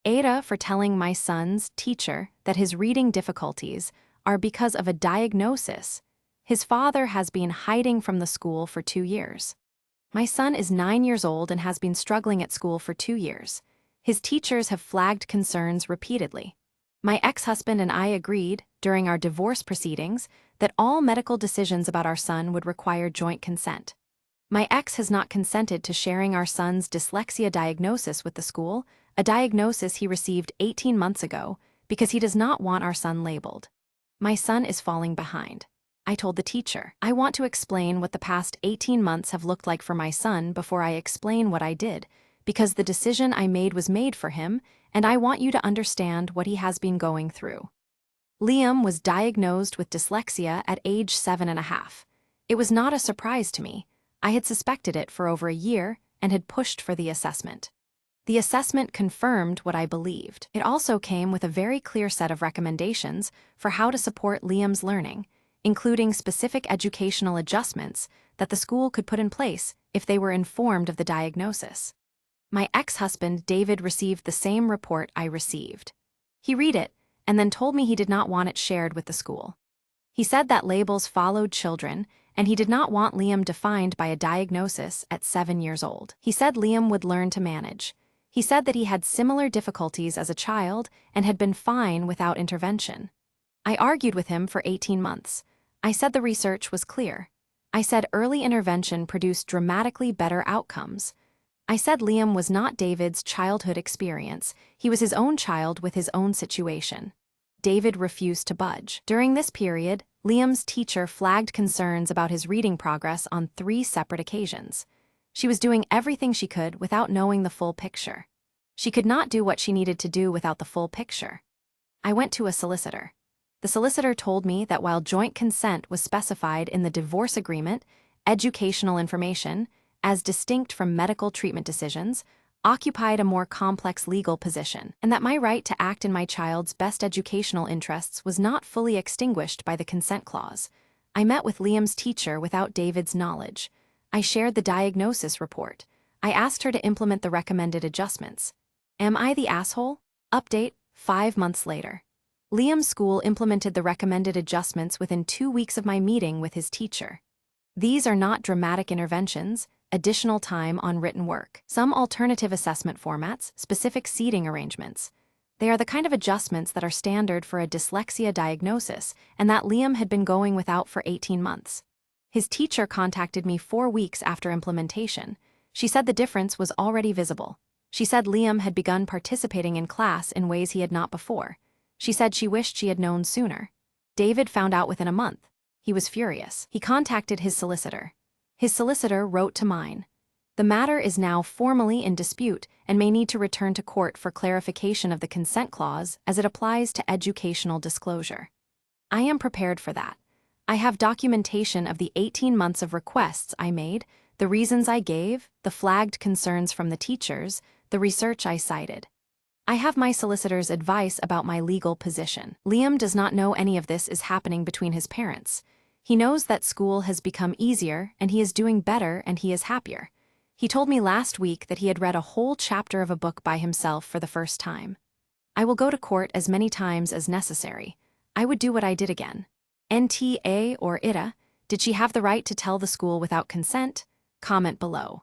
AITA for telling my son's teacher that his reading difficulties are because of a diagnosis his father has been hiding from the school for 2 years. My son is 9 years old and has been struggling at school for 2 years. His teachers have flagged concerns repeatedly. My ex-husband and I agreed, during our divorce proceedings, that all medical decisions about our son would require joint consent. My ex has not consented to sharing our son's dyslexia diagnosis with the school, a diagnosis he received 18 months ago, because he does not want our son labeled. My son is falling behind. I told the teacher, I want to explain what the past 18 months have looked like for my son before I explain what I did, because the decision I made was made for him, and I want you to understand what he has been going through. Liam was diagnosed with dyslexia at age 7.5. It was not a surprise to me. I had suspected it for over a year and had pushed for the assessment. The assessment confirmed what I believed. It also came with a very clear set of recommendations for how to support Liam's learning, including specific educational adjustments that the school could put in place if they were informed of the diagnosis. My ex-husband, David, received the same report I received. He read it and then told me he did not want it shared with the school. He said that labels followed children, and he did not want Liam defined by a diagnosis at 7 years old. He said Liam would learn to manage. He said that he had similar difficulties as a child and had been fine without intervention. I argued with him for 18 months. I said the research was clear. I said early intervention produced dramatically better outcomes. I said Liam was not David's childhood experience. He was his own child with his own situation. David refused to budge. During this period, Liam's teacher flagged concerns about his reading progress on 3 separate occasions. She was doing everything she could without knowing the full picture. She could not do what she needed to do without the full picture. I went to a solicitor. The solicitor told me that while joint consent was specified in the divorce agreement, educational information, as distinct from medical treatment decisions, occupied a more complex legal position, and that my right to act in my child's best educational interests was not fully extinguished by the consent clause. I met with Liam's teacher without David's knowledge. I shared the diagnosis report. I asked her to implement the recommended adjustments. Am I the asshole? Update, 5 months later. Liam's school implemented the recommended adjustments within 2 weeks of my meeting with his teacher. These are not dramatic interventions, additional time on written work, some alternative assessment formats, specific seating arrangements. They are the kind of adjustments that are standard for a dyslexia diagnosis and that Liam had been going without for 18 months. His teacher contacted me 4 weeks after implementation. She said the difference was already visible. She said Liam had begun participating in class in ways he had not before. She said she wished she had known sooner. David found out within a month. He was furious. He contacted his solicitor. His solicitor wrote to mine. The matter is now formally in dispute and may need to return to court for clarification of the consent clause as it applies to educational disclosure. I am prepared for that. I have documentation of the 18 months of requests I made, the reasons I gave, the flagged concerns from the teachers, the research I cited. I have my solicitor's advice about my legal position. Liam does not know any of this is happening between his parents. He knows that school has become easier and he is doing better and he is happier. He told me last week that he had read a whole chapter of a book by himself for the first time. I will go to court as many times as necessary. I would do what I did again. NTA or ITA, did she have the right to tell the school without consent? Comment below.